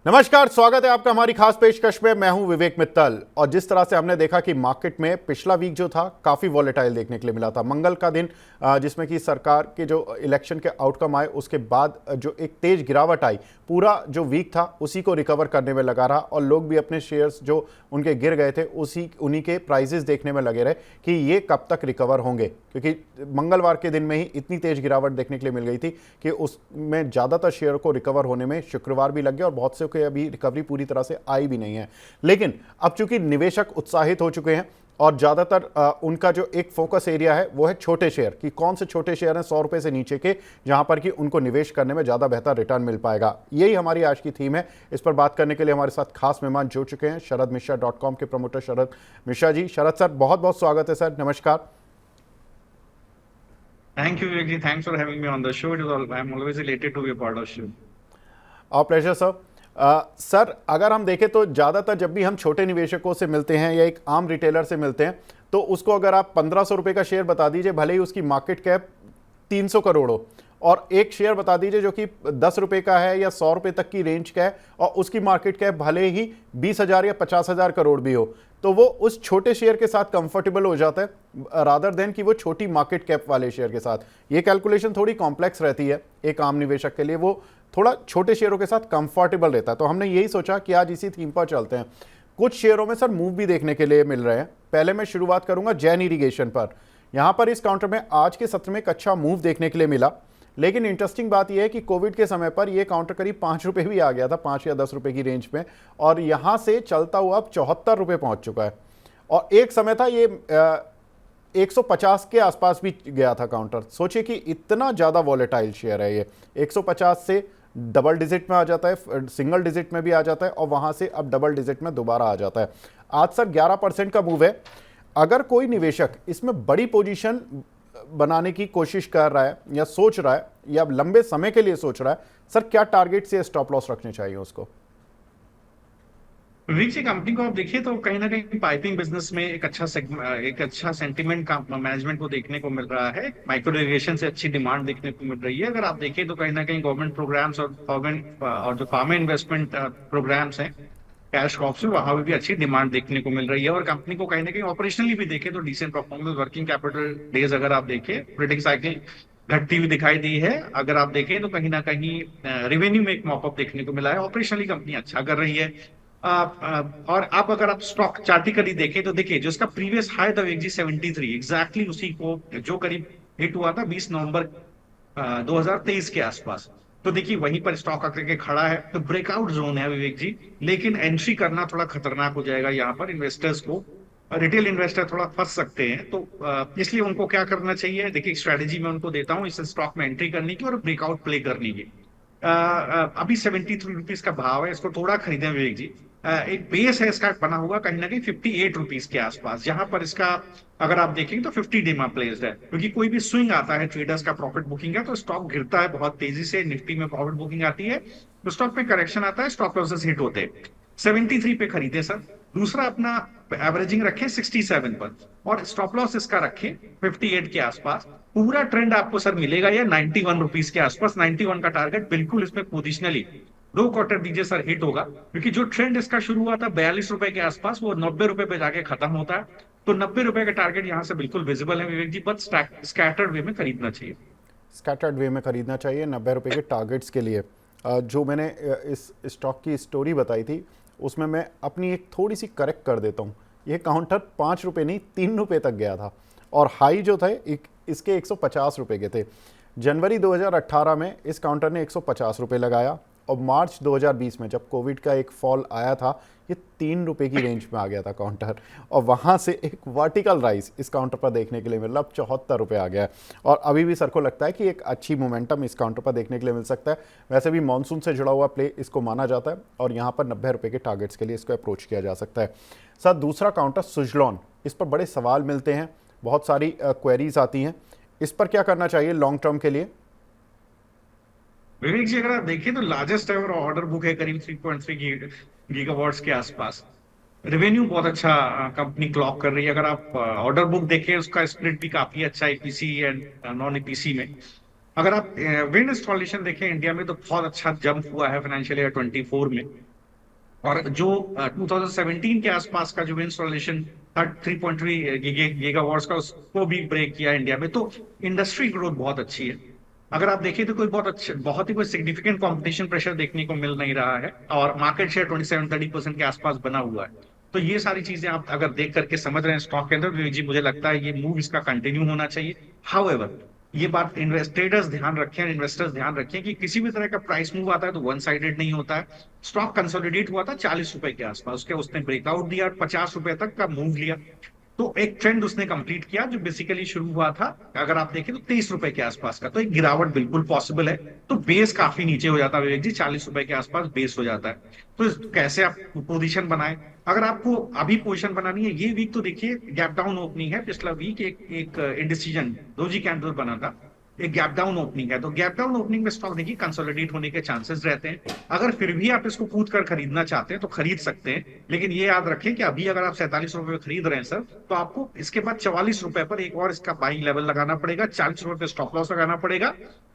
नमस्कार, स्वागत है आपका हमारी खास पेशकश में। मैं हूं विवेक मित्तल। और जिस तरह से हमने देखा कि मार्केट में पिछला वीक जो था काफ़ी वॉलेटाइल देखने के लिए मिला था। मंगल का दिन जिसमें कि सरकार के जो इलेक्शन के आउटकम आए उसके बाद जो एक तेज गिरावट आई, पूरा जो वीक था उसी को रिकवर करने में लगा रहा और लोग भी अपने शेयर्स जो उनके गिर गए थे उन्हीं के प्राइजेस देखने में लगे रहे कि ये कब तक रिकवर होंगे, क्योंकि मंगलवार के दिन में ही इतनी तेज गिरावट देखने के लिए मिल गई थी कि उसमें ज़्यादातर शेयर को रिकवर होने में शुक्रवार भी लग गया और बहुत से के अभी रिकवरी पूरी तरह से आई भी नहीं है। लेकिन अब चूंकि निवेशक उत्साहित हो चुके हैं और ज़्यादातर उनका जो एक फोकस एरिया है वो है छोटे शेयर, कि कौन से छोटे शेयर हैं 100 रुपये से नीचे के जहां पर कि उनको निवेश करने में ज़्यादा बेहतर रिटर्न मिल पाएगा। यही हमारी आज की थीम है। इस पर बात करने के लिए हमारे साथ खास मेहमान जुड़ चुके हैं, sharadmishra.com के प्रमोटर शरद मिश्रा जी। शरद सर, बहुत बहुत स्वागत है सर, नमस्कार। Thank you, Vivek ji. Thanks for having me on the show. I'm always elated to be a part of the show. और प्लेजर सर। सर, अगर हम देखें तो ज़्यादातर जब भी हम छोटे निवेशकों से मिलते हैं या एक आम रिटेलर से मिलते हैं तो उसको अगर आप 1500 रुपये का शेयर बता दीजिए, भले ही उसकी मार्केट कैप 300 करोड़ हो, और एक शेयर बता दीजिए जो कि 10 रुपये का है या 100 रुपये तक की रेंज का है और उसकी मार्केट कैप भले ही 20,000 या 50,000 करोड़ भी हो, तो वो उस छोटे शेयर के साथ कंफर्टेबल हो जाता है रादर देन कि वो छोटी मार्केट कैप वाले शेयर के साथ। ये कैलकुलेशन थोड़ी कॉम्प्लेक्स रहती है एक आम निवेशक के लिए, वो थोड़ा छोटे शेयरों के साथ कंफर्टेबल रहता है। तो हमने यही सोचा कि आज इसी थीम पर चलते हैं। कुछ शेयरों में सर मूव भी देखने के लिए मिल रहे हैं। पहले मैं शुरुआत करूंगा जैन इरिगेशन पर। यहां पर इस काउंटर में आज के सत्र में एक अच्छा मूव देखने के लिए मिला, लेकिन इंटरेस्टिंग बात यह है कि कोविड के समय पर यह काउंटर करीब 5 रुपये भी आ गया था, 5 या 10 रुपये की रेंज में, और यहां से चलता हुआ अब 74 रुपये पहुंच चुका है। और एक समय था ये 150 के आसपास भी गया था काउंटर। सोचिए कि इतना ज़्यादा वॉलेटाइल शेयर है ये, 150 से डबल डिजिट में आ जाता है, सिंगल डिजिट में भी आ जाता है और वहां से अब डबल डिजिट में दोबारा आ जाता है। आज सर 11% का मूव है। अगर कोई निवेशक इसमें बड़ी पोजीशन बनाने की कोशिश कर रहा है या सोच रहा है या लंबे समय के लिए सोच रहा है, सर क्या टारगेट से स्टॉप लॉस रखने चाहिए उसको? विवेक जी, कंपनी को आप देखिए तो कहीं ना कहीं पाइपिंग बिजनेस में एक अच्छा सेंटीमेंट का मैनेजमेंट को देखने को मिल रहा है। माइक्रो इरिगेशन से अच्छी डिमांड देखने को मिल रही है। अगर आप देखें तो कहीं ना कहीं गवर्नमेंट प्रोग्राम्स और गवर्नमेंट और जो फार्मा इन्वेस्टमेंट प्रोग्राम्स हैं कैश क्रॉप से, वहां भी अच्छी डिमांड देखने को मिल रही है। और कंपनी को कहीं ना कहीं ऑपरेशनली भी देखें तो decent performance, working capital days अगर आप देखें, ऑपरेटिंग साइकिल घटती हुई दिखाई दी है। अगर आप देखें तो कहीं ना कहीं रेवेन्यू में एक मॉपअप देखने को मिला है। ऑपरेशनली कंपनी अच्छा कर रही है। और आप अगर आप स्टॉक चार्टिकली देखें तो देखिए जो इसका प्रीवियस हाई था एक जी 73, एग्जैक्टली उसी को जो करीब हिट हुआ था 20 नवंबर 2023 के आसपास। तो देखिए वहीं पर स्टॉक आकर के खड़ा है। तो ब्रेकआउट जोन है विवेक जी, लेकिन एंट्री करना थोड़ा खतरनाक हो जाएगा यहाँ पर इन्वेस्टर्स को। रिटेल इन्वेस्टर थोड़ा फंस सकते हैं। तो इसलिए उनको क्या करना चाहिए, देखिए स्ट्रेटेजी मैं उनको देता हूँ इस स्टॉक में एंट्री करने की और ब्रेकआउट प्ले करने की। अभी 73 रुपीज का भाव है, इसको थोड़ा खरीदें विवेक जी। एक बेस है इसका बना हुआ कहीं ना कहीं 58 रुपीज के आसपास, जहां पर इसका अगर आप देखेंगे तो 50 डीमा प्लेस्ड है। क्योंकि कोई भी स्विंग आता है, ट्रेडर्स का प्रॉफिट बुकिंग है, तो स्टॉक गिरता है बहुत तेजी से। निफ्टी में प्रॉफिट बुकिंग आती है तो स्टॉक पे करेक्शन आता है, स्टॉप लॉसेस हिट होते हैं। 73 पे खरीदे सर। दूसरा अपना एवरेजिंग रखे 67 पर और स्टॉप लॉस इसका रखे 58 के आसपास। पूरा ट्रेंड आपको सर मिलेगा ये 91 रुपीज के आसपास। 91 का टारगेट बिल्कुल इसमें पोजिशनली 2 क्वार्टर दीजिए सर, हिट होगा। क्योंकि जो ट्रेंड इसका शुरू हुआ था 42 रुपए के आसपास, वो 90 रुपए पे जाके खत्म होता है। तो 90 रुपए का टारगेट यहाँ से बिल्कुल विजिबल है विवेक जी, बस स्कैटर्ड वे में खरीदना चाहिए। स्कैटर्ड वे में खरीदना चाहिए 90 रुपये के टारगेट्स के लिए। जो मैंने इस स्टॉक की स्टोरी बताई थी उसमें मैं अपनी एक थोड़ी सी करेक्ट कर देता हूँ। ये काउंटर 5 रुपये नहीं 3 रुपये तक गया था और हाई जो थे इसके 150 रुपये के थे। जनवरी 2018 में इस काउंटर ने 150 रुपये लगाया और मार्च 2020 में जब कोविड का एक फॉल आया था ये 3 रुपये की रेंज में आ गया था काउंटर, और वहाँ से एक वर्टिकल राइज इस काउंटर पर देखने के लिए मिला। अब 74 रुपये आ गया है और अभी भी सर को लगता है कि एक अच्छी मोमेंटम इस काउंटर पर देखने के लिए मिल सकता है। वैसे भी मानसून से जुड़ा हुआ प्ले इसको माना जाता है और यहाँ पर 90 रुपये के टारगेट्स के लिए इसको अप्रोच किया जा सकता है। सर दूसरा काउंटर सुजलॉन, इस पर बड़े सवाल मिलते हैं, बहुत सारी क्वेरीज आती हैं, इस पर क्या करना चाहिए लॉन्ग टर्म के लिए? विवेक जी, अगर आप देखिए तो लार्जेस्ट एवर ऑर्डर बुक है करीब 3.3 गीगावाट्स के आसपास। रेवेन्यू बहुत अच्छा कंपनी क्लॉक कर रही है। अगर आप ऑर्डर बुक देखें उसका स्प्लिट भी काफी अच्छा है ईपीसी एंड नॉन ईपीसी में। अगर आप विंड इंस्टॉलेशन देखें इंडिया में तो बहुत अच्छा जंप हुआ है फाइनेंशियल ईयर 24 में। और जो 2017 के आसपास का जो इंस्टॉलेशन 3.3 गीगावाट्स का, उसको भी ब्रेक किया इंडिया में। तो इंडस्ट्री ग्रोथ बहुत अच्छी है। अगर आप देखें तो कोई बहुत ही कोई सिग्निफिकेंट कंपटीशन प्रेशर देखने को मिल नहीं रहा है, और मार्केट शेयर 27-30% के आसपास बना हुआ है। तो ये सारी चीजें आप अगर देख करके समझ रहे हैं स्टॉक के अंदर, तो जी मुझे लगता है ये मूव इसका कंटिन्यू होना चाहिए। हाउएवर, ये बात इन्वेस्टर्स ध्यान रखें, इन्वेस्टर्स ध्यान रखें कि किसी भी तरह का प्राइस मूव आता है तो वन साइडेड नहीं होता है। स्टॉक कंसोलिडेट हुआ था 40 रुपए के आसपास, उसके उसने ब्रेकआउट दिया, 50 रुपए तक का मूव लिया। तो एक ट्रेंड उसने कंप्लीट किया जो बेसिकली शुरू हुआ था, अगर आप देखें तो 23 रुपए के आसपास का। तो एक गिरावट बिल्कुल पॉसिबल है। तो बेस काफी नीचे हो जाता है विवेक जी, 40 रुपए के आसपास बेस हो जाता है। तो कैसे आप पोजीशन बनाए? अगर आपको अभी पोजीशन बनानी है, ये वीक तो देखिए गैप डाउन ओपनिंग है। पिछला वीक एक इंडिसीजन दोजी कैंडल बना था, एक गैप डाउन ओपनिंग है। तो गैप डाउन ओपनिंग में स्टॉक देखिए कंसोलिडेट होने के चांसेस रहते हैं। अगर फिर भी आप इसको कूद कर खरीदना चाहते हैं तो खरीद सकते हैं, लेकिन ये याद रखें कि अभी अगर आप 47 रुपए खरीद रहे हैं सर, तो आपको इसके बाद 44 रुपए पर एक और इसका बाइंग लेवल लगाना पड़ेगा, 40 रुपए पे स्टॉप लॉस लगाना पड़ेगा,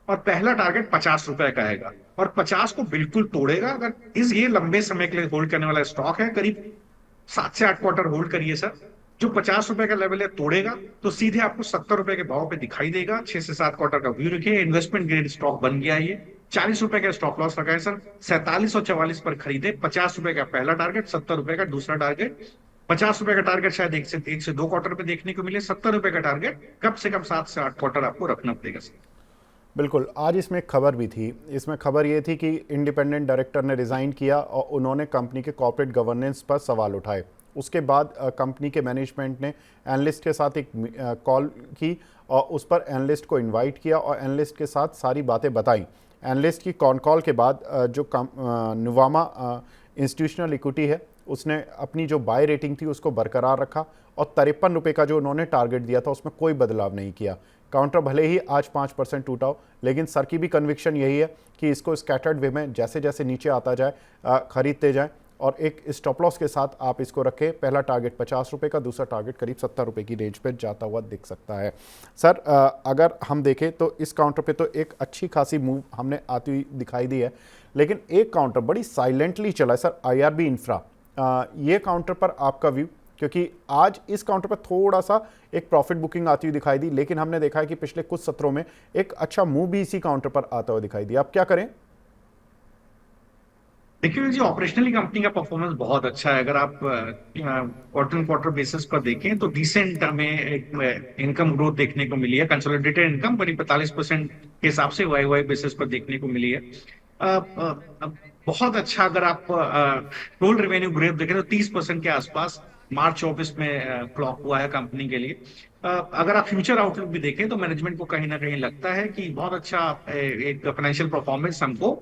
और पहला टारगेट 50 रुपए का आएगा, और 50 को बिल्कुल तोड़ेगा। अगर ये लंबे समय के लिए होल्ड करने वाला स्टॉक है, करीब 7 से 8 क्वार्टर होल्ड करिए सर। जो 50 रुपए का लेवल है तोड़ेगा तो सीधे आपको 70 रुपए के भाव पे दिखाई देगा। 6 से 7 क्वार्टर का व्यू रखिए, इन्वेस्टमेंट ग्रेड स्टॉक बन गया है ये। 40 रुपए का स्टॉप लॉस लगाए सर, 47 और 44 पर खरीदे। 50 रुपए का पहला टारगेट, 70 रुपए का दूसरा टारगेट। 50 रुपए का टारगेट शायद एक से दो क्वार्टर पे देखने को मिले। 70 रुपए का टारगेट कम से कम 7 से 8 क्वार्टर आपको रखना पड़ेगा सर। बिल्कुल। आज इसमें एक खबर भी थी। इसमें खबर ये थी कि इंडिपेंडेंट डायरेक्टर ने रिज़ाइन किया और उन्होंने कंपनी के कॉर्पोरेट गवर्नेंस पर सवाल उठाए। उसके बाद कंपनी के मैनेजमेंट ने एनालिस्ट के साथ एक कॉल की और उस पर एनालिस्ट को इनवाइट किया और एनालिस्ट के साथ सारी बातें बताई। एनालिस्ट की कॉन कॉल के बाद जो नुवामा इंस्टीट्यूशनल इक्विटी है उसने अपनी जो बाय रेटिंग थी उसको बरकरार रखा और 53 रुपये का जो उन्होंने टारगेट दिया था उसमें कोई बदलाव नहीं किया। काउंटर भले ही आज 5% टूटा हो, लेकिन सर की भी कन्विक्शन यही है कि इसको स्कैटर्ड वे में जैसे जैसे नीचे आता जाए खरीदते जाएं और एक स्टॉप लॉस के साथ आप इसको रखें। पहला टारगेट 50 रुपये का, दूसरा टारगेट करीब 70 रुपये की रेंज पे जाता हुआ दिख सकता है। सर अगर हम देखें तो इस काउंटर पे तो एक अच्छी खासी मूव हमने आती हुई दिखाई दी है, लेकिन एक काउंटर बड़ी साइलेंटली चला है सर, IRB इंफ्रा। ये काउंटर पर आपका व्यू, क्योंकि आज इस काउंटर पर थोड़ा सा एक प्रॉफिट बुकिंग आती हुई दिखाई दी, लेकिन हमने देखा है कि पिछले कुछ सत्रों में एक अच्छा मूव भी इसी काउंटर पर आता हुआ दिखाई दिया। आप क्या करें? देखिए जी, ऑपरेशनली कंपनी का परफॉर्मेंस बहुत अच्छा है। अगर आप क्वार्टर क्वार्टर बेसिस पर देखें तो डिसेंट हमें एक इनकम ग्रोथ देखने को मिली है। कंसोलिडेटेड इनकम करीब 45% के हिसाब से वाई बेसिस पर देखने को मिली है। बहुत अच्छा। अगर आप टोल रेवेन्यू ग्रोथ देखें तो 30% के आसपास मार्च 24 में क्लॉक हुआ है कंपनी के लिए। अगर आप फ्यूचर आउटलुक भी देखें तो मैनेजमेंट को कहीं ना कहीं लगता है कि बहुत अच्छा एक फाइनेंशियल परफॉर्मेंस हमको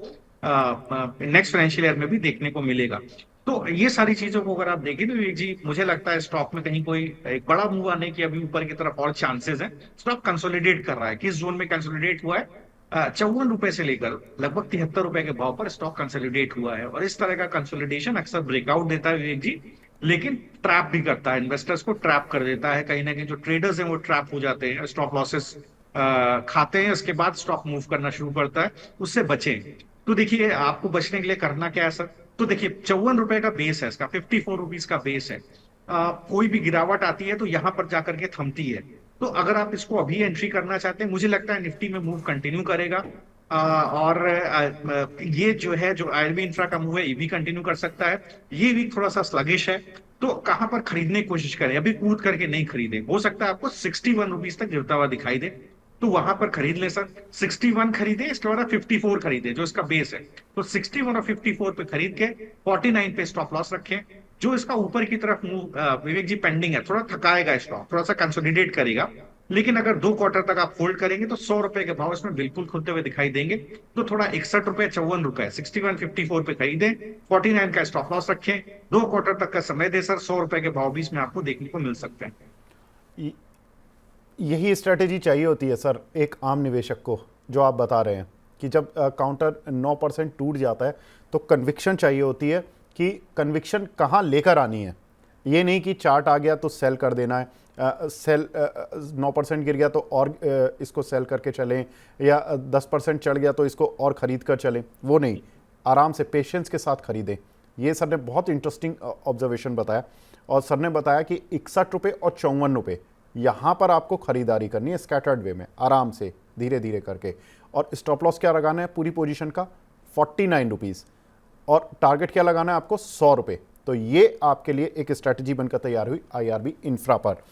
नेक्स्ट फाइनेंशियल ईयर में भी देखने को मिलेगा। तो ये सारी चीजों को अगर आप देखें तो विवेक जी, मुझे लगता है स्टॉक में कहीं कोई एक बड़ा मूव आने की अभी ऊपर की तरफ और चांसेस हैं। स्टॉक कंसोलिडेट कर रहा है। किस जोन में कंसोलिडेट हुआ है? 54 रुपए से लेकर लगभग 73 रुपए के भाव पर स्टॉक कंसोलिडेट हुआ है। और इस तरह का कंसोलिडेशन अक्सर ब्रेकआउट देता है विवेक जी, लेकिन ट्रैप भी करता है, इन्वेस्टर्स को ट्रैप कर देता है। कहीं ना कहीं जो ट्रेडर्स हैं वो ट्रैप हो जाते हैं, स्टॉप लॉसेस खाते हैं, उसके बाद स्टॉक मूव करना शुरू करता है। उससे बचें। तो देखिए, आपको बचने के लिए करना क्या है सर? तो देखिए, 54 रुपए का बेस है इसका, 54 रुपीज का बेस है। कोई भी गिरावट आती है तो यहां पर जाकर के थमती है। तो अगर आप इसको अभी एंट्री करना चाहते हैं, मुझे लगता है निफ्टी में मूव कंटिन्यू करेगा। और ये जो है, जो IRB इंफ्रा का मूव है, ये भी कंटिन्यू कर सकता है। ये वीक थोड़ा सा स्लगिश है। तो कहां पर खरीदने की कोशिश करें? अभी कूद करके नहीं खरीदे, हो सकता है आपको 61 रुपीज तक गिरता हुआ दिखाई दे, तो वहां पर खरीद ले सर। 61 खरीदे, इसके बाद 54 खरीदे जो इसका बेस है। तो 61 और 54 पे खरीद के 49 पे स्टॉप लॉस रखें। जो इसका ऊपर की तरफ मूव विवेक जी पेंडिंग है, थोड़ा थकाएगा स्टॉक, थोड़ा सा कंसोलिडेट करेगा, लेकिन अगर 2 क्वार्टर तक आप होल्ड करेंगे तो 100 रुपए के भाव इसमें बिल्कुल खुलते हुए दिखाई देंगे। तो थोड़ा 61 रुपए 54 रुपए 61-54 पे खरीदें, 49 का स्टॉप लॉस रखें। 2 क्वार्टर तक का समय दे सर, 100 रुपए के भाव भी इसमें आपको देखने को मिल सकते हैं। य- यही स्ट्रेटेजी चाहिए होती है सर एक आम निवेशक को, जो आप बता रहे हैं कि जब काउंटर 9% टूट जाता है तो कन्विक्शन चाहिए होती है कि कन्विक्शन कहाँ लेकर आनी है। ये नहीं कि चार्ट आ गया तो सेल कर देना है, सेल 9% गिर गया तो और इसको सेल करके चलें, या 10% चढ़ गया तो इसको और ख़रीद कर चलें। वो नहीं, आराम से पेशेंस के साथ ख़रीदें। ये सर ने बहुत इंटरेस्टिंग ऑब्जर्वेशन बताया, और सर ने बताया कि 61 रुपये और 54 रुपये यहाँ पर आपको खरीदारी करनी है स्कैटर्ड वे में, आराम से धीरे धीरे करके। और स्टॉप लॉस क्या लगाना है पूरी पोजीशन का, 49 रुपीज़, और टारगेट क्या लगाना है आपको, 100 रुपये। तो ये आपके लिए एक स्ट्रैटेजी बनकर तैयार हुई IRB इंफ्रा पर।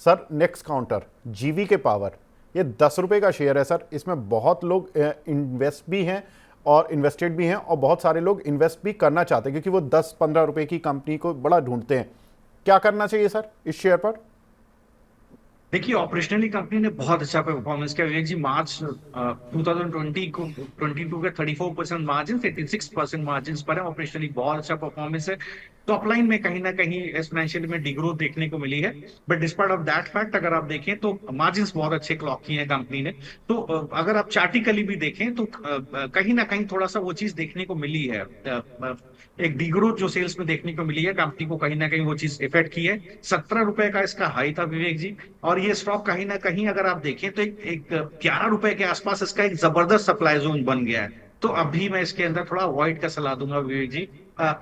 Sir next counter GVK power, ये 10 रुपये का शेयर है सर। इसमें बहुत लोग इन्वेस्ट भी हैं और इन्वेस्टेड भी हैं, और बहुत सारे लोग इन्वेस्ट भी करना चाहते हैं, क्योंकि वो 10-15 रुपये की कंपनी को बड़ा ढूंढते हैं। क्या करना चाहिए सर इस शेयर पर? देखिए, ऑपरेशनली कंपनी ने बहुत अच्छा परफॉर्मेंस किया विवेक जी। मार्च 2020 को 22 के 34% मार्जिन, 86% मार्जिन पर है। ऑपरेशनली बहुत अच्छा परफॉर्मेंस है। टॉप लाइन में कहीं ना कहीं इस फाइनेंशियल में डिग्रोथ देखने को मिली है, but despite of that fact अगर आप देखें तो मार्जिन बहुत अच्छे क्लॉक किए हैं कंपनी ने। तो अगर आप चार्टिकली भी देखें तो कहीं ना कहीं थोड़ा सा वो चीज देखने को मिली है। एक डिग्रोथ जो सेल्स में देखने को मिली है, कंपनी को कहीं ना कहीं वो चीज इफेक्ट की है। 17 रुपए का इसका हाई था विवेक जी, और ये स्टॉक कहीं ना कहीं अगर आप देखें तो एक 11 रुपए के आसपास इसका एक जबरदस्त सप्लाई जोन बन गया है। तो अभी मैं इसके अंदर थोड़ा अवॉइड का सलाह दूंगा विवेक जी।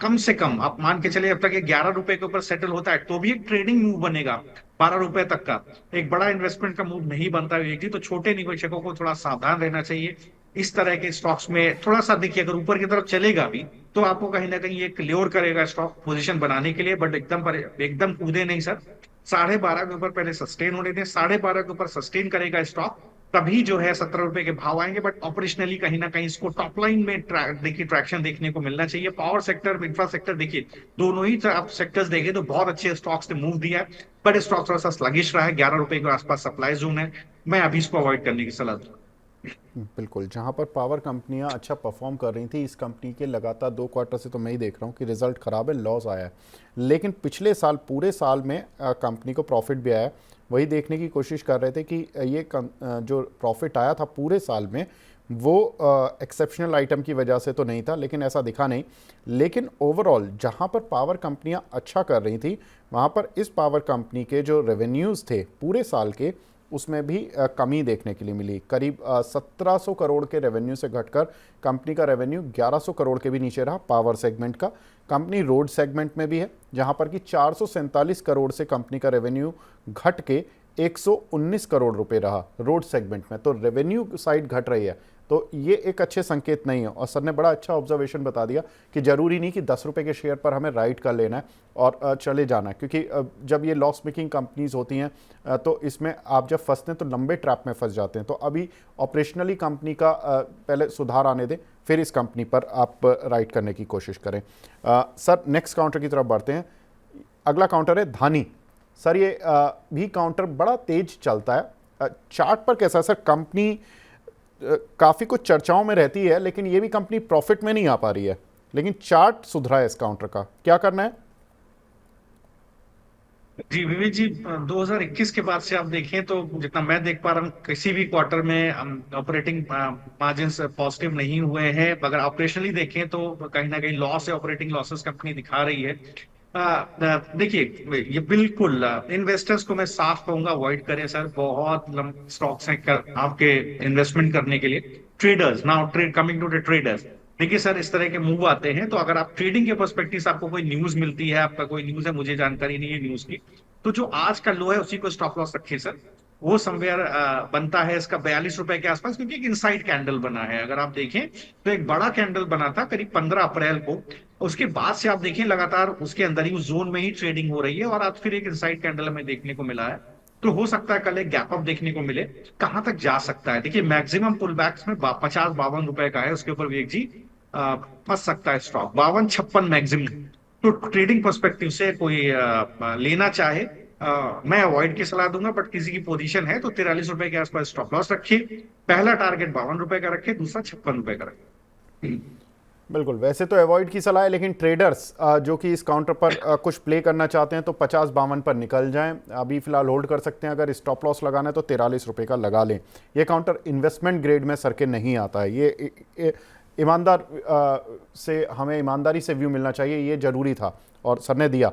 कम से कम आप मान के चले अब तक ये 11 रुपए के ऊपर सेटल होता है तो भी एक ट्रेडिंग मूव बनेगा 12 रुपए तक का। एक बड़ा इन्वेस्टमेंट का मूव नहीं बनता विवेक जी। तो छोटे निवेशकों को थोड़ा सावधान रहना चाहिए इस तरह के स्टॉक्स में। थोड़ा सा देखिए, अगर ऊपर की तरफ चलेगा भी तो आपको कहीं ना कहीं एक ल्योर करेगा स्टॉक पोजीशन बनाने के लिए, बट एकदम कूदे नहीं सर। 12.5 के ऊपर पहले सस्टेन होने दें, 12.5 के ऊपर सस्टेन करेगा स्टॉक, तभी जो है 17 रुपए के भाव आएंगे। बट ऑपरेशनली कहीं ना कहीं इसको टॉप लाइन में देखिए ट्रैक्शन देखने को मिलना चाहिए। पावर सेक्टर, इंफ्रा सेक्टर, देखिए दोनों ही आप सेक्टर्स देखें तो बहुत अच्छे स्टॉक्स ने मूव दिया है, बट स्टॉक थोड़ा सा स्लगिश रहा है। 11 रुपए के आसपास सप्लाई जोन है, मैं अभी इसको अवॉइड करने की सलाह दूंगा। बिल्कुल, जहाँ पर पावर कंपनियाँ अच्छा परफॉर्म कर रही थी, इस कंपनी के लगातार 2 क्वार्टर से तो मैं ही देख रहा हूँ कि रिजल्ट ख़राब है, लॉस आया है। लेकिन पिछले साल पूरे साल में कंपनी को प्रॉफिट भी आया। वही देखने की कोशिश कर रहे थे कि ये जो प्रॉफिट आया था पूरे साल में वो एक्सेप्शनल आइटम की वजह से तो नहीं था, लेकिन ऐसा दिखा नहीं। लेकिन ओवरऑल जहाँ पर पावर कंपनियाँ अच्छा कर रही थी, वहाँ पर इस पावर कंपनी के जो रेवेन्यूज़ थे पूरे साल के, उसमें भी कमी देखने के लिए मिली। करीब 1700 करोड़ के रेवेन्यू से घटकर कंपनी का रेवेन्यू 1100 करोड़ के भी नीचे रहा पावर सेगमेंट का। कंपनी रोड सेगमेंट में भी है, जहां पर कि 447 करोड़ से कंपनी का रेवेन्यू घट के 119 करोड़ रुपए रहा रोड सेगमेंट में। तो रेवेन्यू साइड घट रही है, तो ये एक अच्छे संकेत नहीं है। और सर ने बड़ा अच्छा ऑब्जर्वेशन बता दिया कि ज़रूरी नहीं कि 10 रुपये के शेयर पर हमें राइट कर लेना है और चले जाना है, क्योंकि जब ये लॉस मेकिंग कंपनीज होती हैं तो इसमें आप जब फंसते हैं तो लंबे ट्रैप में फंस जाते हैं। तो अभी ऑपरेशनली कंपनी का पहले सुधार आने दें, फिर इस कंपनी पर आप राइट करने की कोशिश करें। सर नेक्स्ट काउंटर की तरफ बढ़ते हैं। अगला काउंटर है धानी। सर ये भी काउंटर बड़ा तेज चलता है। चार्ट पर कैसा है सर? कंपनी काफ़ी कुछ चर्चाओं में रहती है, लेकिन ये भी कंपनी प्रॉफिट में नहीं आ पा रही है, लेकिन चार्ट सुधरा है इस काउंटर का, क्या करना है? जी विवेक जी, 2021 के बाद से आप देखें तो जितना मैं देख पा रहा हूँ किसी भी क्वार्टर में ऑपरेटिंग मार्जिन पॉजिटिव नहीं हुए हैं। अगर ऑपरेशनली देखें तो कहीं ना कहीं लॉस है, ऑपरेटिंग लॉसेस कंपनी दिखा रही है। देखिए ये बिल्कुल इन्वेस्टर्स को मैं साफ कहूंगा अवॉइड करें सर। बहुत स्टॉक्स हैं आपके इन्वेस्टमेंट करने के लिए। Traders now trade coming to the traders, देखिए सर इस तरह के मूव आते हैं तो अगर आप ट्रेडिंग के पर्सपेक्टिव से आपको कोई न्यूज मिलती है, आपका कोई न्यूज है, मुझे जानकारी नहीं है न्यूज की, तो जो आज का लो है उसी को स्टॉप लॉस रखिए सर। वो समवेयर बनता है इसका 42 रुपए के आसपास, क्योंकि एक इनसाइड कैंडल बना है। अगर आप देखें तो एक बड़ा कैंडल बना था करीब 15 अप्रैल को, उसके बाद से आप देखें लगातार उसके अंदर ही उस जोन में ही ट्रेडिंग हो रही है, और आज फिर एक इनसाइड कैंडल हमें देखने को मिला है। तो हो सकता है कल एक गैप अप देखने को मिले। कहां तक जा सकता है? देखिए मैक्सिमम पुल बैक्स में 50-52 रुपए का है, उसके ऊपर विवेक जी फंस सकता है स्टॉक। 52-56 मैक्सिमम। तो ट्रेडिंग पर्सपेक्टिव से कोई लेना चाहे मैं अवॉइड की सलाह दूंगा, बट किसी की पोजीशन है तो 43 रुपए के आसपास स्टॉप लॉस रखिए। पहला टारगेट 52 रुपए का रखिए, दूसरा 56 रुपए का रखिए। बिल्कुल, वैसे तो अवॉइड की सलाह है, लेकिन ट्रेडर्स जो कि इस काउंटर पर कुछ प्ले करना चाहते हैं तो 50-52 पर निकल जाएं। अभी फिलहाल होल्ड कर सकते हैं। अगर स्टॉप लॉस लगाना है तो 43 रुपये का लगा लें। ये काउंटर इन्वेस्टमेंट ग्रेड में सर के नहीं आता है। ये ईमानदार से हमें ईमानदारी से व्यू मिलना चाहिए, ये ज़रूरी था और सर ने दिया।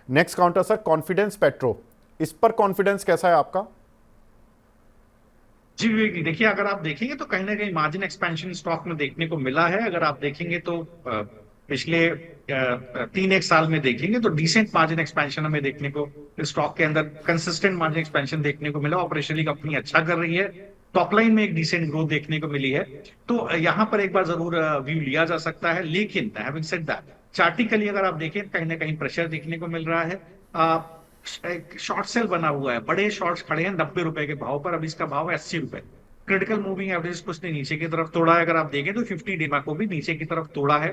Next counter sir confidence petro, इस पर कॉन्फिडेंस कैसा है आपका? जी विवेक जी, देखिए अगर आप देखेंगे तो कहीं ना कहीं मार्जिन एक्सपेंशन स्टॉक में देखने को मिला है। अगर आप देखेंगे तो पिछले 3 एक साल में देखेंगे तो डिसेंट मार्जिन एक्सपेंशन हमें देखने को, स्टॉक के अंदर कंसिस्टेंट मार्जिन एक्सपेंशन देखने को मिला। ऑपरेशनली कंपनी अच्छा कर रही है, टॉप लाइन में एक डिसेंट ग्रोथ देखने को मिली है। तो यहाँ पर एक बार जरूर व्यू लिया जा सकता है। लेकिन हैविंग सेड दैट, चार्टिकली अगर आप देखें कहीं ना कहीं प्रेशर देखने को मिल रहा है। एक शॉर्ट सेल बना हुआ है, बड़े शॉर्ट्स खड़े हैं 90 रुपए के भाव पर, अब इसका भाव है 80 रुपए। क्रिटिकल मूविंग एवरेज को उसने नीचे की तरफ तोड़ा है, अगर आप देखें तो 50 डीमा को भी नीचे की तरफ तोड़ा है।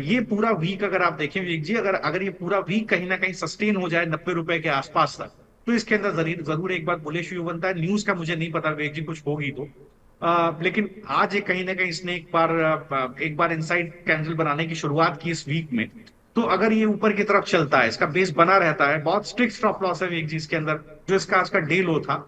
ये पूरा वीक अगर आप देखें विवेक जी, अगर अगर ये पूरा वीक कहीं ना कहीं सस्टेन हो जाए 90 रुपए के आसपास तक, तो इसके अंदर जरूर जरूर एक बार बुलिश व्यू बनता है। न्यूज का मुझे नहीं पता विवेक जी, कुछ होगी तो लेकिन आज ये कहीं ना कहीं इसने एक बार इनसाइड कैंडल बनाने की शुरुआत की इस वीक में। तो अगर ये ऊपर की तरफ चलता है, इसका बेस बना रहता है, बहुत स्ट्रिक्ट स्टॉप लॉस है विवेक जी इसके अंदर। जो इसका आज का डे लो था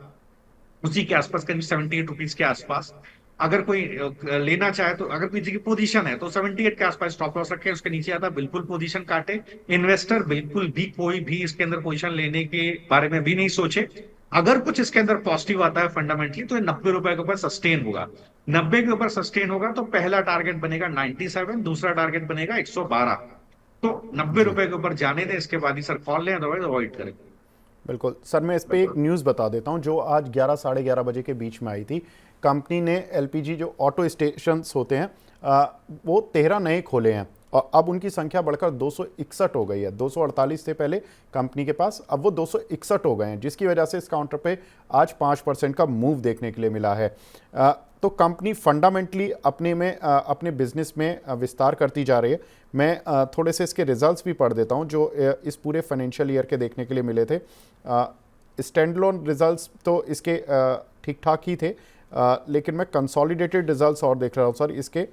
उसी के आसपास, करीब 78 रुपीज के आसपास। अगर कोई लेना चाहे तो, अगर किसी की पोजीशन है तो 78 के आसपास स्टॉप लॉस रखे, उसके नीचे आता बिल्कुल पोजीशन काटे। इन्वेस्टर बिल्कुल भी कोई भी इसके अंदर पोजीशन लेने के बारे में भी नहीं सोचे। अगर कुछ इसके अंदर पॉजिटिव आता है फंडामेंटली तो ये 90 रुपए के ऊपर सस्टेन होगा। 90 के ऊपर सस्टेन होगा तो पहला टारगेट बनेगा 97, दूसरा टारगेट बनेगा 112। तो 90 जी रुपए के ऊपर जाने दें, इसके बाद ही सर कॉल लें, अदरवाइज अवॉइड करें। बिल्कुल सर, मैं इस पे एक न्यूज़ बता देता हूँ जो आज 11 साढ़े 11 बजे के बीच में आई थी। कंपनी ने एलपीजी जो ऑटो स्टेशंस होते हैं वो 13 नए खोले हैं और अब उनकी संख्या बढ़कर 261 हो गई है। 248 थे पहले कंपनी के पास, अब वो 261 हो गए हैं, जिसकी वजह से इस काउंटर पे आज 5% का मूव देखने के लिए मिला है। तो कंपनी फंडामेंटली अपने बिजनेस में विस्तार करती जा रही है। मैं थोड़े से इसके रिजल्ट्स भी पढ़ देता हूं जो इस पूरे फाइनेंशियल ईयर के देखने के लिए मिले थे। स्टैंड लोन रिजल्ट्स तो इसके ठीक ठाक ही थे, लेकिन मैं कंसोलिडेटेड रिजल्ट्स और देख रहा हूं सर। इसके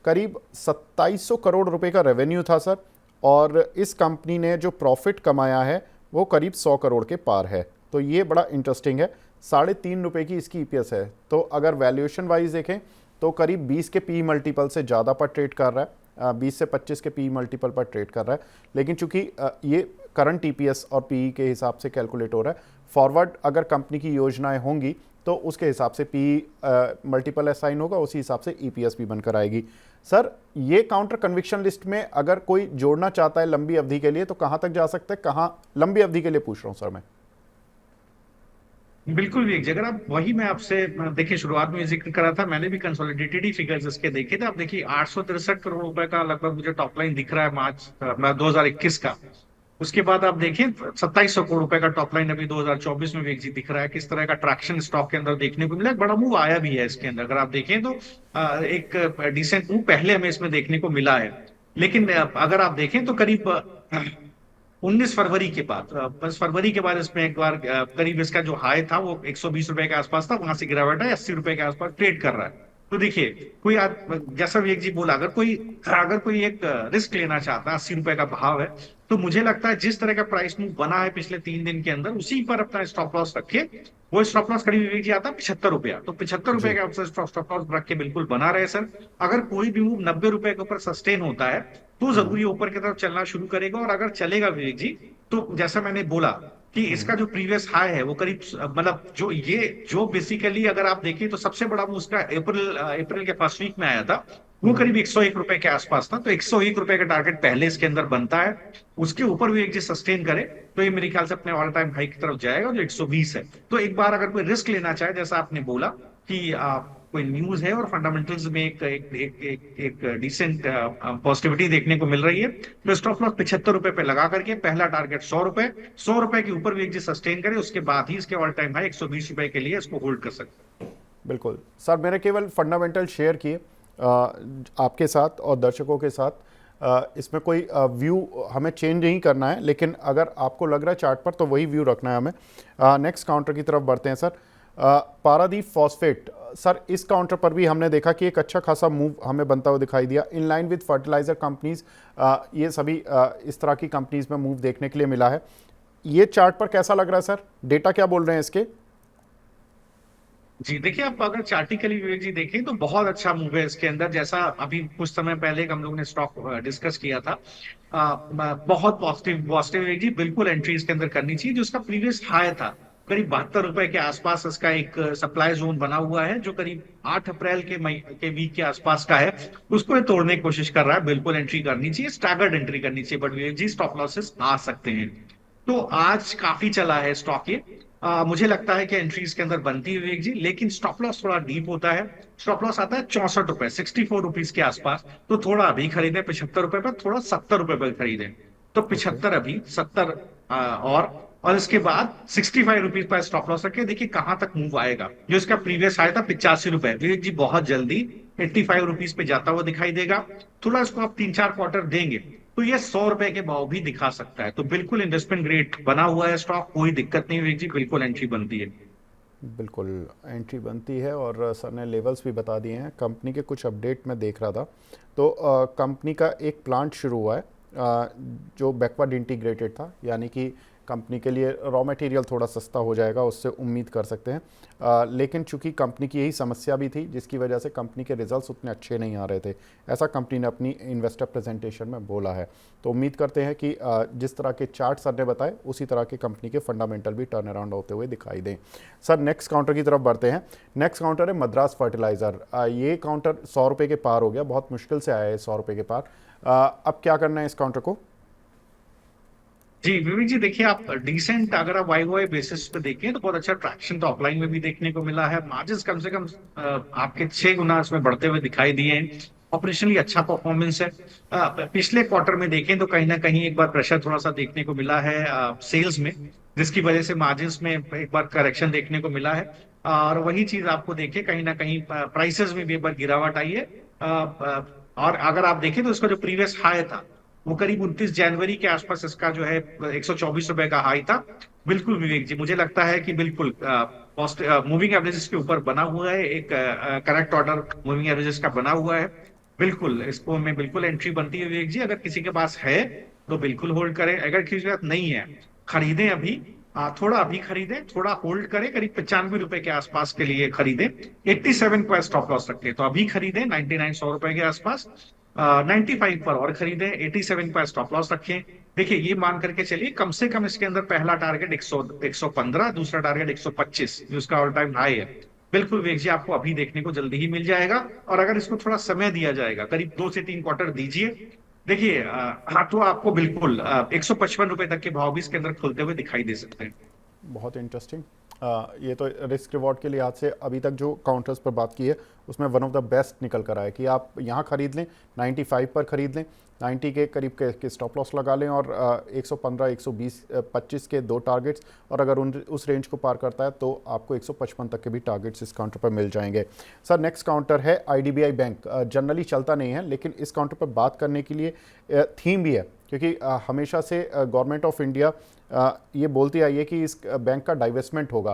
करीब 2700 करोड़ रुपए का रेवेन्यू था सर, और इस कंपनी ने जो प्रॉफिट कमाया है वो करीब 100 करोड़ के पार है। तो ये बड़ा इंटरेस्टिंग है। 3.5 रुपए की इसकी ईपीएस है। तो अगर वैल्यूएशन वाइज देखें तो करीब 20 के पी मल्टीपल से ज़्यादा पर ट्रेड कर रहा है, 20 से 25 के पी मल्टीपल पर ट्रेड कर रहा है। लेकिन चूंकि ये करंट ईपीएस और पीई के हिसाब से कैलकुलेट हो रहा है, फॉरवर्ड अगर कंपनी की योजनाएं होंगी तो उसके हिसाब से पी मल्टीपल असाइन होगा, उसी हिसाब से ईपीएस भी बनकर आएगी। सर, ये काउंटर कन्विक्शन लिस्ट में अगर कोई जोड़ना चाहता है लंबी अवधि के लिए तो कहां तक जा सकते हैं? कहां लंबी अवधि के लिए पूछ रहा हूं सर मैं। बिल्कुल भी, अगर आप वही मैं आपसे देखिए शुरुआत में जिक्र करा था, मैंने भी कंसोलिडेटेड ही फिगर्स इसके देखे थे। आप देखिए 863 करोड़ रुपए का लगभग मुझे टॉप लाइन दिख रहा है मार्च 2021 का। उसके बाद आप देखिए 2700 करोड़ रुपए का टॉप लाइन अभी 2024 में भी एक जी दिख रहा है। किस तरह का ट्रैक्शन स्टॉक के अंदर देखने को मिला, एक बड़ा मूव आया भी है इसके अंदर। अगर आप देखें तो एक डिसेंट मूव पहले हमें इसमें देखने को मिला है। लेकिन अगर आप देखें तो करीब 19 फरवरी के बाद, 10 फरवरी के बाद इसमें एक बार करीब इसका जो हाई था वो 120 रुपए के आसपास था, वहां से गिरावट है 80 रुपए के आसपास ट्रेड कर रहा है। तो देखिए कोई जैसा विवेक जी बोला, अगर कोई एक रिस्क लेना चाहता है, 80 रुपए का भाव है, तो मुझे लगता है जिस तरह का प्राइस मूव बना है पिछले 3 दिन के अंदर, उसी पर अपना स्टॉप लॉस रखिए। वो स्टॉप लॉस करीब विवेक जी आता है 75 रुपया, तो 75 रुपए जी का स्टॉप लॉस रख के बिल्कुल बना रहे सर। अगर कोई भी मूव 90 रुपए के ऊपर सस्टेन होता है तो जरूरी ऊपर की तरफ चलना शुरू करेगा। और अगर चलेगा विवेक जी, तो जैसा मैंने बोला कि इसका जो प्रीवियस हाई है वो करीब मतलब जो बेसिकली अगर आप देखिए तो सबसे बड़ा वो उसका अप्रैल के फर्स्ट वीक में आया था, वो करीब 101 रुपए के आसपास था। तो 101 रुपए का टारगेट पहले इसके अंदर बनता है। उसके ऊपर भी एक जी सस्टेन करे तो ये मेरे ख्याल से अपने ऑल टाइम हाई की तरफ जाएगा जो 120 है। तो एक बार अगर कोई रिस्क लेना चाहे, जैसा आपने बोला कि कोई न्यूज है और फंडामेंटल्स में एक डिसेंट पॉजिटिविटी देखने को मिल रही है, तो स्टॉप लॉस 75 रुपए पे लगा करके पहला टारगेट 100 रुपए के ऊपर भी एक जी सस्टेन करे, उसके बाद ही इसके ऑल टाइम हाई 120 रुपए के लिए इसको होल्ड कर सकते हैं। बिल्कुल सर, मैंने केवल फंडामेंटल शेयर किए आपके साथ और दर्शकों के साथ। इसमें कोई व्यू हमें चेंज नहीं करना है, लेकिन अगर आपको लग रहा है चार्ट पर तो वही व्यू रखना है हमें। नेक्स्ट काउंटर की तरफ बढ़ते हैं सर। पारादीप फॉस्फेट सर, इस काउंटर पर भी हमने देखा कि एक अच्छा खासा मूव हमें बनता हुआ दिखाई दिया। In line with fertilizer companies, ये सभी इस तरह की कंपनीज में मूव देखने के लिए मिला है। ये चार्ट पर कैसा लग रहा है सर? डेटा क्या बोल रहे हैं इसके? जी देखिए, आप अगर चार्टिकली विवेक जी देखें तो बहुत अच्छा मूव है इसके अंदर। जैसा अभी कुछ समय पहले हम लोग ने स्टॉक डिस्कस किया था, बहुत पॉजिटिव पॉजिटिव विवेक जी, बिल्कुल एंट्री इसके अंदर करनी चाहिए। जो उसका प्रीवियस हाई था करीब 72 रुपए के आसपास इसका एक सप्लाई जोन बना हुआ है, जो करीब 8 अप्रैल के वीक के आसपास का है। उसको ये तोड़ने की कोशिश कर रहा है। बिल्कुल एंट्री करनी चाहिए, स्टैगर्ड एंट्री करनी चाहिए, but Vivek ji stop losses आ सकते हैं। तो आज काफी चला है स्टॉक ये। मुझे लगता है कि एंट्रीज के अंदर बनती है विवेक जी, लेकिन स्टॉप लॉस थोड़ा डीप होता है। स्टॉप लॉस आता है 64 रुपए, 64 रुपीज के आसपास। तो थोड़ा अभी खरीदें 75 रुपए पर, थोड़ा 70 रुपए पर खरीदें। तो ओके। 75 अभी, 70 और इसके बाद 65 रुपीज पर स्टॉप लॉस रखे। देखिए कहां तक मूव आएगा। जो इसका प्रीवियस हाई था 85 रुपए, विवेक जी बहुत जल्दी 85 रुपीज पे जाता हुआ दिखाई देगा। थोड़ा इसको आप 3-4 क्वार्टर देंगे तो ये 100 रुपए के भाव भी दिखा सकता है। तो बिल्कुल इन्वेस्टमेंट ग्रेड बना हुआ है स्टॉक, कोई दिक्कत नहीं विवेक जी, बिल्कुल एंट्री बनती है। बिल्कुल एंट्री बनती है। और सर ने लेवल्स भी बता दिए हैं। कंपनी के कुछ अपडेट मैं देख रहा था, तो कंपनी का एक प्लांट शुरू हुआ है जो बैकवर्ड इंटीग्रेटेड था, यानी कि कंपनी के लिए रॉ मटेरियल थोड़ा सस्ता हो जाएगा, उससे उम्मीद कर सकते हैं। लेकिन चूंकि कंपनी की यही समस्या भी थी जिसकी वजह से कंपनी के रिजल्ट्स उतने अच्छे नहीं आ रहे थे, ऐसा कंपनी ने अपनी इन्वेस्टर प्रेजेंटेशन में बोला है। तो उम्मीद करते हैं कि जिस तरह के चार्ट सर ने बताए उसी तरह के कंपनी के फंडामेंटल भी टर्न अराउंड होते हुए दिखाई दें। सर नेक्स्ट काउंटर की तरफ बढ़ते हैं। नेक्स्ट काउंटर है मद्रास फर्टिलाइज़र। ये काउंटर 100 रुपये के पार हो गया, बहुत मुश्किल से आया है 100 रुपये के पार। अब क्या करना है इस काउंटर को? जी विवेक जी, देखिए आप डिसेंट, अगर आप वाई वाई बेसिस पे देखें तो बहुत अच्छा ट्रैक्शन तो ऑफलाइन में भी देखने को मिला है। मार्जिन कम से कम आपके 6 गुना इसमें बढ़ते हुए दिखाई दिए हैं। ऑपरेशनली अच्छा परफॉर्मेंस है। पिछले क्वार्टर में देखें तो कहीं ना कहीं एक बार प्रेशर थोड़ा सा देखने को मिला है सेल्स में, जिसकी वजह से मार्जिन में एक बार करेक्शन देखने को मिला है। और वही चीज आपको देखें कहीं ना कहीं प्राइसेस में भी एक बार गिरावट आई है। और अगर आप देखें तो इसका जो प्रीवियस हाई था वो करीब 29 जनवरी के आसपास इसका जो है 124 रुपए का हाई था। बिल्कुल विवेक जी, मुझे लगता है कि बिल्कुल मूविंग एवरेजेस के ऊपर बना हुआ है, एक करेक्ट ऑर्डर मूविंग एवरेजेस का बना हुआ है। बिल्कुल इसको में बिल्कुल एंट्री बनती है विवेक जी। अगर किसी के पास है तो बिल्कुल होल्ड करें, अगर किसी के पास नहीं है खरीदें अभी। थोड़ा अभी खरीदें, थोड़ा होल्ड करें, करीब 95 रुपए के आसपास के लिए खरीदें। 87 पर स्टॉप लॉस रखें तो अभी खरीदें 99, 100 रुपए के आसपास। 95 पर और खरीदें, 87 पर स्टॉप लॉस रखें। देखिए ये मान करके चलिए कम से कम इसके अंदर पहला टारगेट 115, दूसरा टारगेट 125 जो इसका ऑल टाइम हाई है। बिल्कुल वेग जी, आपको अभी देखने को जल्दी ही मिल जाएगा। और अगर इसको थोड़ा समय दिया जाएगा, करीब 2 से 3 क्वार्टर दीजिए, देखिए हाँ तो आपको बिल्कुल 155 रुपए तक के भाव भी इसके अंदर खुलते हुए दिखाई दे सकते हैं। बहुत इंटरेस्टिंग। ये तो रिस्क रिवॉर्ड के लिहाज से अभी तक जो काउंटर्स पर बात की है उसमें वन ऑफ द बेस्ट निकल कर आए कि आप यहाँ खरीद लें, 95 पर खरीद लें, 90 के करीब के स्टॉप लॉस लगा लें, और 115, 120, 25 के 2 टारगेट्स, और अगर उस रेंज को पार करता है तो आपको 155 तक के भी टारगेट्स इस काउंटर पर मिल जाएंगे। सर नेक्स्ट काउंटर है IDBI बैंक। जनरली चलता नहीं है लेकिन इस काउंटर पर बात करने के लिए थीम भी है, क्योंकि हमेशा से गवर्नमेंट ऑफ इंडिया ये बोलती आई है कि इस बैंक का डाइवेस्टमेंट होगा।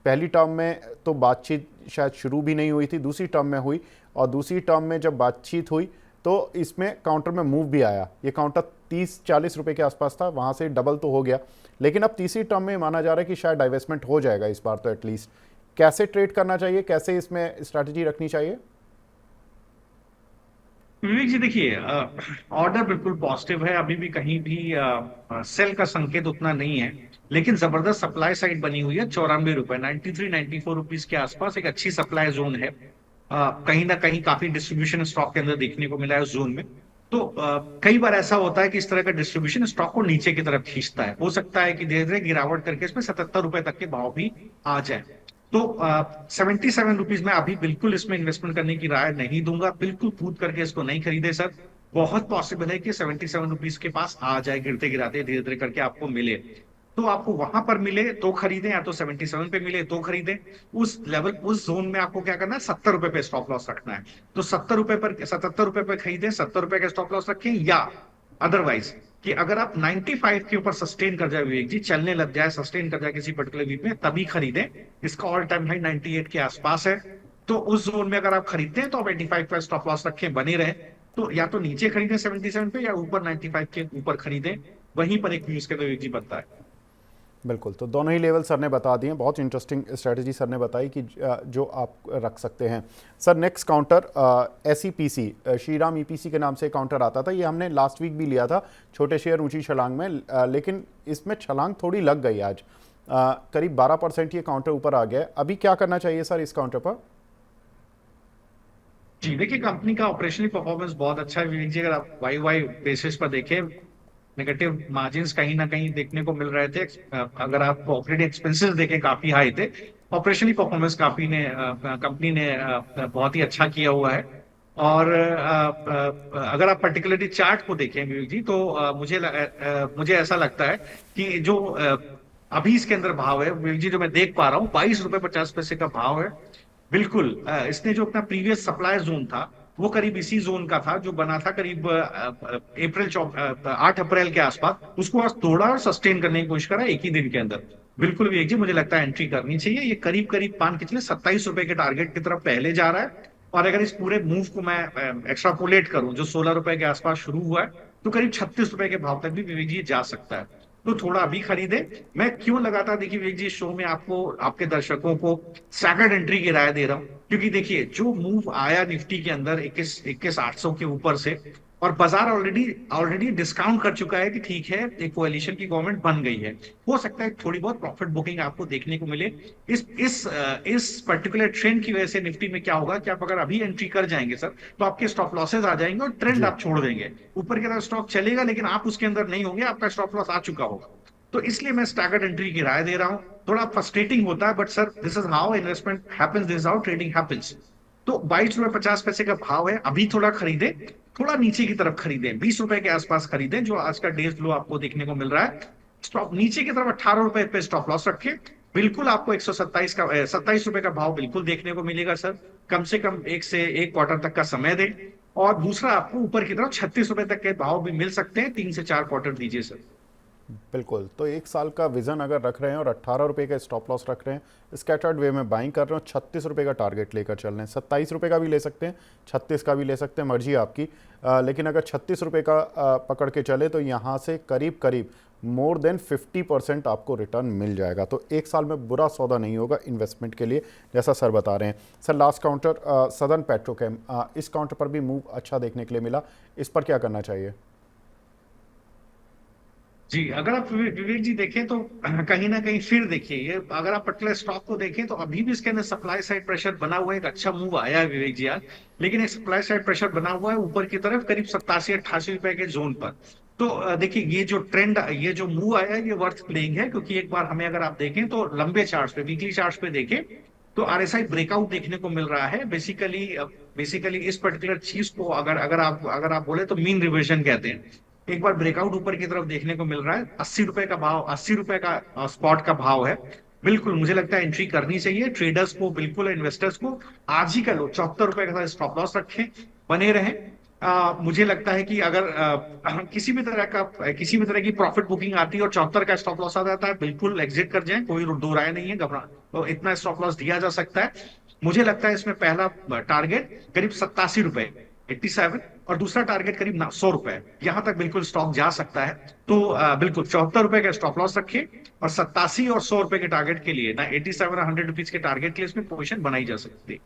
पहली टर्म में तो बातचीत शायद शुरू भी नहीं हुई थी, दूसरी टर्म में हुई, और दूसरी टर्म में जब बातचीत हुई तो इसमें काउंटर में मूव भी आया। ये काउंटर 30-40 रुपए के आसपास था, वहाँ से डबल तो हो गया, लेकिन अब तीसरी टर्म में माना जा रहा है कि शायद डाइवेस्टमेंट हो जाएगा इस बार तो एटलीस्ट। कैसे ट्रेड करना चाहिए, कैसे इसमें स्ट्रैटेजी रखनी चाहिए? विवेक जी देखिए, ऑर्डर बिल्कुल पॉजिटिव है, अभी भी कहीं भी सेल का संकेत उतना नहीं है। लेकिन जबरदस्त सप्लाई साइड बनी हुई है 94 रुपए, 93-94 रुपीज के आसपास एक अच्छी सप्लाई जोन है। कहीं ना कहीं काफी डिस्ट्रीब्यूशन स्टॉक के अंदर देखने को मिला है उस जोन में। तो कई बार ऐसा होता है कि इस तरह का डिस्ट्रीब्यूशन स्टॉक को नीचे की तरफ खींचता है। हो सकता है कि धीरे धीरे गिरावट करके इसमें 77 रुपए तक के भाव भी आ जाए। तो 77 रुपीज में अभी बिल्कुल इसमें इन्वेस्टमेंट करने की राय नहीं दूंगा। बिल्कुल कूद करके इसको नहीं खरीदे सर। बहुत पॉसिबल है कि 77 रुपीज के पास आ जाए, गिरते गिराते धीरे धीरे करके आपको मिले। तो आपको वहां पर मिले तो खरीदें, या तो 77 पे मिले तो खरीदें। उस लेवल, उस जोन में आपको क्या करना है, 70 रुपए पे स्टॉप लॉस रखना है। तो 70 रुपए पर, 77 रुपए पे खरीदें, 70 रुपए का स्टॉप लॉस रखें। या अदरवाइज कि अगर आप 95 के ऊपर सस्टेन कर जाए विवेक जी, चलने लग जाए, सस्टेन कर जाए किसी पर्टिकुलर वीक में, तभी खरीदें। इसका ऑल टाइम हाई 98 के आसपास है। तो उस जोन में अगर आप खरीदते हैं तो आप 85 का स्टॉप लॉस रखें, बने रहे। तो या तो नीचे खरीदें 77 पे, या ऊपर 95 के ऊपर खरीदें। वहीं पर एक व्यूज के विवेक जी बनता है। बिल्कुल, तो दोनों ही लेवल सर ने बता दिए। बहुत इंटरेस्टिंग स्ट्रेटजी सर ने बताई कि जो आप रख सकते हैं। Sir next counter SEPC, Shriram EPC के नाम से काउंटर आता था, ये हमने लास्ट वीक भी लिया था छोटे शेयर ऊंची छलांग में, लेकिन इसमें छलांग थोड़ी लग गई आज। करीब 12% ये काउंटर ऊपर आ गया है। अभी क्या करना चाहिए सर इस काउंटर पर? जी देखिए, कंपनी का ऑपरेशनल परफॉर्मेंस बहुत अच्छा है विवेक जी। अगर आप वाई वाई बेसिस पर देखें, नेगेटिव मार्जिन्स कहीं ना कहीं देखने को मिल रहे थे। अगर आप ऑपरेटिंग एक्सपेंसेस देखें, काफी हाई थे। ऑपरेशनली परफॉर्मेंस काफी ने कंपनी ने बहुत ही अच्छा किया हुआ है। और अगर आप पर्टिकुलरली चार्ट को देखें विवेक जी, तो मुझे ऐसा लगता है कि जो अभी इसके अंदर भाव है विवेक जी, जो मैं देख पा रहा हूँ, 22 रुपए 50 पैसे का भाव है। बिल्कुल इसने जो अपना प्रीवियस सप्लाई जोन था, वो करीब इसी जोन का था, जो बना था करीब 8 अप्रैल के आसपास। उसको आज तोड़ा और सस्टेन करने की कोशिश करा एक ही दिन के अंदर। बिल्कुल विवेक जी, मुझे लगता है एंट्री करनी चाहिए। ये करीब करीब मान के चले 27 रुपए के टारगेट की तरफ पहले जा रहा है। और अगर इस पूरे मूव को मैं एक्स्ट्रापोलेट करूं, जो 16 रुपए के आसपास शुरू हुआ है, तो करीब 36 रुपए के भाव तक भी विवेक जी जा सकता है। तो थोड़ा अभी खरीदे। मैं क्यों लगातार देखिए विवेक जी शो में आपको, आपके दर्शकों को स्टैगर्ड एंट्री की राय दे रहा हूं, क्योंकि देखिए जो मूव आया निफ्टी के अंदर 21,800 के ऊपर से, और बाजार ऑलरेडी ऑलरेडी डिस्काउंट कर चुका है कि ठीक है, एक कोalition की गवर्नमेंट बन गई है। हो सकता है थोड़ी बहुत प्रॉफिट बुकिंग आपको देखने को मिले। इस पर्टिकुलर ट्रेंड की वजह से निफ्टी में क्या होगा कि आप अगर अभी एंट्री कर जाएंगे सर, तो आपके स्टॉप लॉसेज आ जाएंगे और ट्रेंड जी आप छोड़ देंगे। ऊपर की तरफ स्टॉक चलेगा, लेकिन आप उसके अंदर नहीं होंगे, आपका स्टॉप लॉस आ चुका होगा। तो इसलिए मैं स्टैगर्ड एंट्री की राय दे रहा हूं। थोड़ा फ्रस्ट्रेटिंग होता है, but sir this is how investment happens, this is how trading happens. तो 22 रुपए 50 पैसे का भाव है, अभी थोड़ा खरीदे। थोड़ा नीचे की तरफ खरीदें, 20 रुपए के आसपास खरीदें, जो आज का डेज लो आपको देखने को मिल रहा है। स्टॉप नीचे की तरफ 18 रुपए पे स्टॉप लॉस रखें। बिल्कुल आपको 127 का 27 रुपए का भाव बिल्कुल देखने को मिलेगा सर। कम से कम एक से एक क्वार्टर तक का समय दें। और दूसरा, आपको ऊपर की तरफ 36 रुपए तक के भाव भी मिल सकते हैं। 3 से 4 क्वार्टर दीजिए सर। बिल्कुल। तो एक साल का विजन अगर रख रहे हैं और 18 रुपए का स्टॉप लॉस रख रहे हैं, स्कैटर्ड वे में बाइंग कर रहे हो, 36 रुपए का टारगेट लेकर चल रहे हैं, 27 रुपए का भी ले सकते हैं, 36 का भी ले सकते हैं, मर्जी आपकी। लेकिन अगर 36 रुपए का पकड़ के चले तो यहाँ से करीब करीब मोर देन 50% आपको रिटर्न मिल जाएगा। तो एक साल में बुरा सौदा नहीं होगा इन्वेस्टमेंट के लिए, जैसा सर बता रहे हैं। Sir last counter southern Petrochem, इस काउंटर पर भी मूव अच्छा देखने के लिए मिला, इस पर क्या करना चाहिए? जी, अगर आप विवेक जी देखें तो कहीं ना कहीं फिर देखिए, ये अगर आप पर्टिकुलर स्टॉक को देखें तो अभी भी इसके अंदर सप्लाई साइड प्रेशर बना हुआ है। एक अच्छा मूव आया है विवेक जी आज, लेकिन एक सप्लाई साइड प्रेशर बना हुआ है ऊपर की तरफ करीब 87-88 रुपए के जोन पर। तो देखिए, ये जो ट्रेंड, ये जो मूव आया है, ये वर्थ प्लेइंग है। क्योंकि एक बार हमें, अगर आप देखें तो लंबे चार्ट पे, वीकली चार्ट पे देखें, तो आरएसआई ब्रेकआउट देखने को मिल रहा है। बेसिकली इस पर्टिकुलर चीज को अगर आप बोले तो मीन रिवर्जन कहते हैं। एक बार ब्रेकआउट ऊपर की तरफ देखने को मिल रहा है। 80 रुपए का भाव, 80 रुपए का स्पॉट का भाव है। बिल्कुल मुझे लगता है एंट्री करनी चाहिए ट्रेडर्स को, बिल्कुल इन्वेस्टर्स को। आज ही का लो 74 रुपए का स्टॉप लॉस रखें, बने रहें। मुझे लगता है कि अगर किसी भी तरह की प्रॉफिट बुकिंग आती है और 74 का स्टॉप लॉस आ जाता है, बिल्कुल एग्जिट कर जाए, कोई दो राय नहीं है, घबरा। तो इतना स्टॉप लॉस दिया जा सकता है। मुझे लगता है इसमें पहला टारगेट करीब 87 रुपए, 87, और दूसरा टारगेट करीब 100 रुपए, यहां तक बिल्कुल स्टॉक जा सकता है। तो बिल्कुल 74 रुपए का स्टॉप लॉस रखिए, और 87 और 100 रुपए के टारगेट के लिए ना, 87 और 100 रुपीज के टारगेट के लिए इसमें पोजीशन बनाई जा सकती है।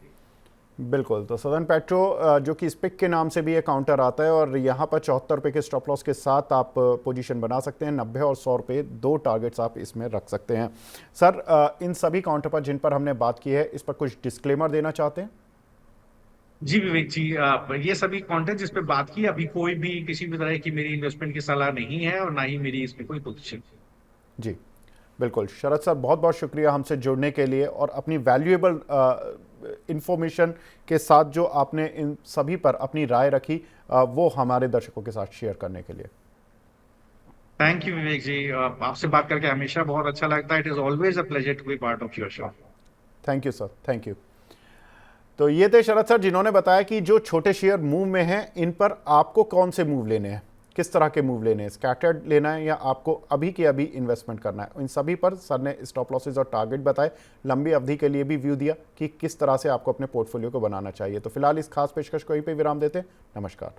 बिल्कुल। तो सदर्न पेट्रो जो कि स्पिक के नाम से भी ये काउंटर आता है, और यहाँ पर 74 रुपए के स्टॉप लॉस के साथ आप पोजीशन बना सकते हैं। 90 और 100 रुपए दो टारगेट्स आप इसमें रख सकते हैं। सर इन सभी काउंटर पर जिन पर हमने बात की है, इस पर कुछ डिस्क्लेमर देना चाहते हैं? जी विवेक जी, ये सभी कंटेंट जिस पे बात की, अभी कोई भी किसी भी तरह की मेरी इन्वेस्टमेंट की सलाह नहीं है, और ना ही मेरी इसमें कोई पोजीशन। जी बिल्कुल। शरद सर बहुत बहुत शुक्रिया हमसे जुड़ने के लिए, और अपनी वैल्यूएबल इंफॉर्मेशन के साथ जो आपने इन सभी पर अपनी राय रखी, वो हमारे दर्शकों के साथ शेयर करने के लिए। थैंक यू विवेक जी, आपसे बात करके हमेशा बहुत अच्छा लगता है। It is always a pleasure to be part of your show. Thank you sir, thank you. तो ये थे शरद सर, जिन्होंने बताया कि जो छोटे शेयर मूव में हैं, इन पर आपको कौन से मूव लेने हैं, किस तरह के मूव लेने हैं, स्कैटर्ड लेना है या आपको अभी के अभी इन्वेस्टमेंट करना है। इन सभी पर सर ने स्टॉप लॉसेज और टारगेट बताए, लंबी अवधि के लिए भी व्यू दिया कि किस तरह से आपको अपने पोर्टफोलियो को बनाना चाहिए। तो फिलहाल इस खास पेशकश को यहीं पे विराम देते हैं। नमस्कार।